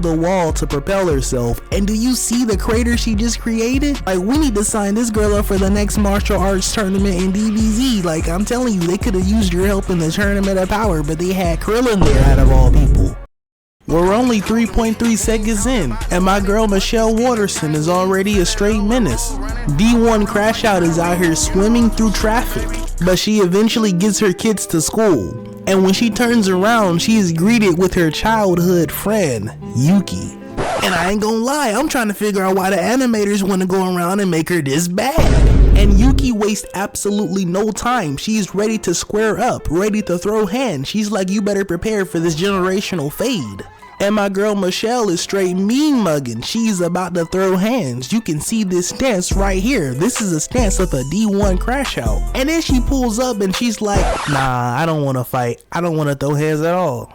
the wall to propel herself. And do you see the crater she just created? Like, we need to sign this girl up for the next martial arts tournament in DBZ. Like, I'm telling you, they could have used your help in the Tournament of Power, but they had Krillin there out of all people. We're only 3.3 seconds in, and my girl Michelle Waterson is already a straight menace. D1 Crash Out is out here swimming through traffic, but she eventually gets her kids to school. And when she turns around, she is greeted with her childhood friend, Yuki. And I ain't gonna lie, I'm trying to figure out why the animators want to go around and make her this bad. And Yuki wastes absolutely no time. She's ready to square up, ready to throw hands. She's like, you better prepare for this generational fade. And my girl Michelle is straight mean mugging. She's about to throw hands. You can see this stance right here. This is a stance of a D1 Crash Out. And then she pulls up and she's like, nah, I don't want to fight. I don't want to throw hands at all.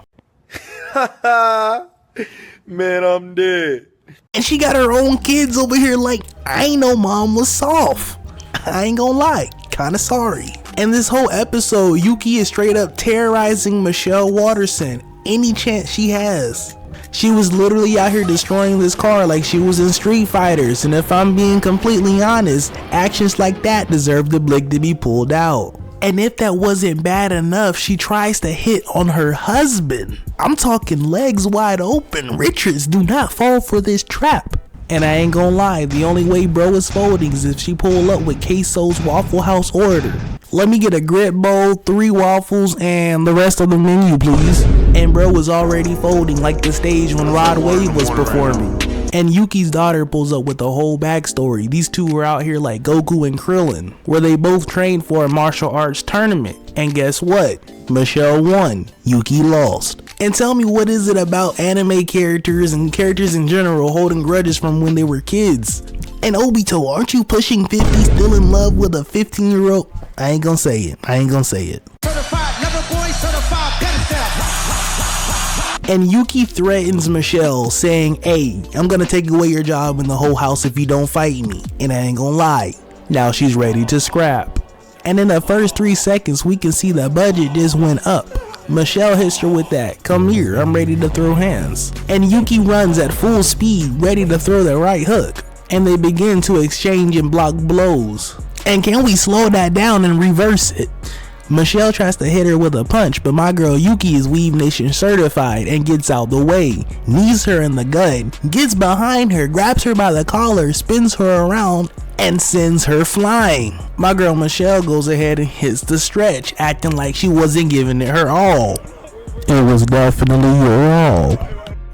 Man, I'm dead. And she got her own kids over here like, I ain't know mom was soft. I ain't gonna lie, kinda sorry. And this whole episode, Yuki is straight up terrorizing Michelle Waterson any chance she has. She was literally out here destroying this car like she was in Street Fighters, and if I'm being completely honest, actions like that deserve the blick to be pulled out. And if that wasn't bad enough, she tries to hit on her husband. I'm talking legs wide open. Richards, do not fall for this trap. And I ain't gonna lie, the only way bro is folding is if she pull up with Queso's Waffle House order. Let me get a grit bowl, 3 waffles, and the rest of the menu, please. And bro was already folding like the stage when Rod Wave was performing. And Yuki's daughter pulls up with the whole backstory. These two were out here like Goku and Krillin, where they both trained for a martial arts tournament. And guess what? Michelle won, Yuki lost. And tell me, what is it about anime characters and characters in general holding grudges from when they were kids? And Obito, aren't you pushing 50 still in love with a 15-year-old? I ain't gonna say it. Certified lover boy, certified pedestal. And Yuki threatens Michelle, saying, hey, I'm gonna take away your job in the whole house if you don't fight me. And I ain't gonna lie, now she's ready to scrap. And in the first 3 seconds, we can see the budget just went up. Michelle hits her with that, come here, I'm ready to throw hands. And Yuki runs at full speed, ready to throw the right hook. And they begin to exchange and block blows. And can we slow that down and reverse it? Michelle tries to hit her with a punch, but my girl Yuki is Weave Nation certified and gets out the way, knees her in the gut, gets behind her, grabs her by the collar, spins her around, and sends her flying. My girl Michelle goes ahead and hits the stretch, acting like she wasn't giving it her all. It was definitely your all.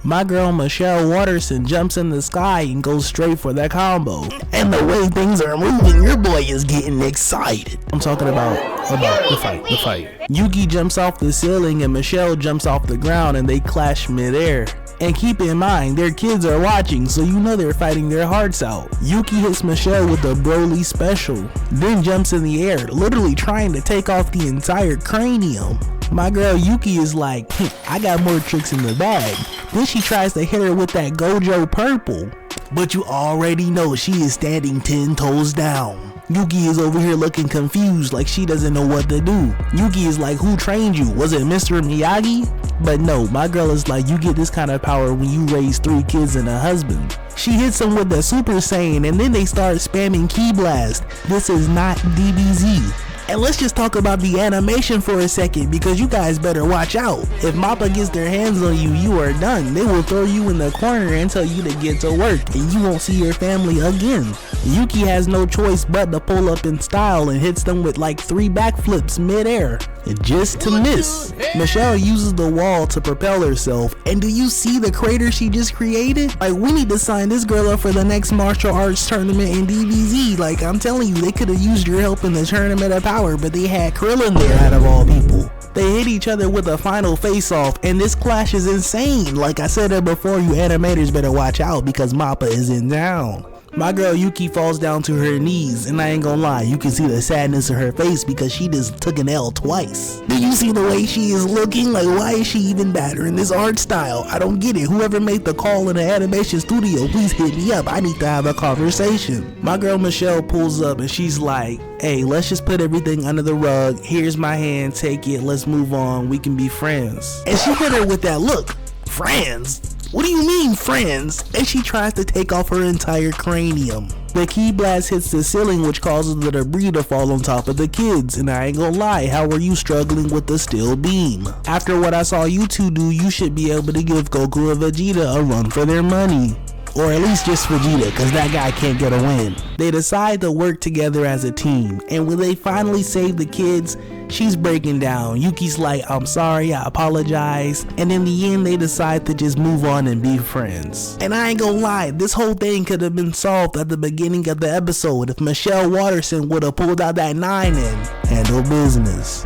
My girl Michelle Waterson jumps in the sky and goes straight for that combo. And the way things are moving, your boy is getting excited. I'm talking about the fight. Yuki jumps off the ceiling and Michelle jumps off the ground and they clash midair. And keep in mind, their kids are watching, so you know they're fighting their hearts out. Yuki hits Michelle with a Broly special, then jumps in the air, literally trying to take off the entire cranium. My girl Yuki is like, I got more tricks in the bag. Then she tries to hit her with that Gojo purple. But you already know she is standing 10 toes down. Yuki is over here looking confused like she doesn't know what to do. Yuki is like, who trained you? Was it Mr. Miyagi? But no, my girl is like, you get this kind of power when you raise 3 kids and a husband. She hits him with the Super Saiyan and then they start spamming Ki Blast. This is not DBZ. And let's just talk about the animation for a second, because you guys better watch out. If Mappa gets their hands on you, you are done. They will throw you in the corner and tell you to get to work, and you won't see your family again. Yuki has no choice but to pull up in style and hits them with like 3 backflips midair, just to miss. Michelle uses the wall to propel herself, and do you see the crater she just created? Like, we need to sign this girl up for the next martial arts tournament in DBZ. Like, I'm telling you, they could have used your help in the Tournament of Power, but they had Krillin there out of all people. They hit each other with a final face-off, and this clash is insane. Like I said it before, you animators better watch out because Mappa is in down. My girl Yuki falls down to her knees, and I ain't gonna lie, you can see the sadness in her face because she just took an L twice. Do you see the way she is looking? Like, why is she even battering this art style? I don't get it. Whoever made the call in the animation studio, please hit me up. I need to have a conversation. My girl Michelle pulls up and she's like, hey, let's just put everything under the rug. Here's my hand, take it, let's move on, we can be friends. And she hit her with that look, friends? What do you mean, friends? And she tries to take off her entire cranium. The key blast hits the ceiling, which causes the debris to fall on top of the kids. And I ain't gonna lie, how are you struggling with the steel beam? After what I saw you two do, you should be able to give Goku and Vegeta a run for their money. Or at least just Vegeta, cause that guy can't get a win. They decide to work together as a team, and when they finally save the kids, she's breaking down. Yuki's like, I'm sorry, I apologize. And in the end, they decide to just move on and be friends. And I ain't gonna lie, this whole thing could have been solved at the beginning of the episode if Michelle Watterson would have pulled out that 9 and handled business.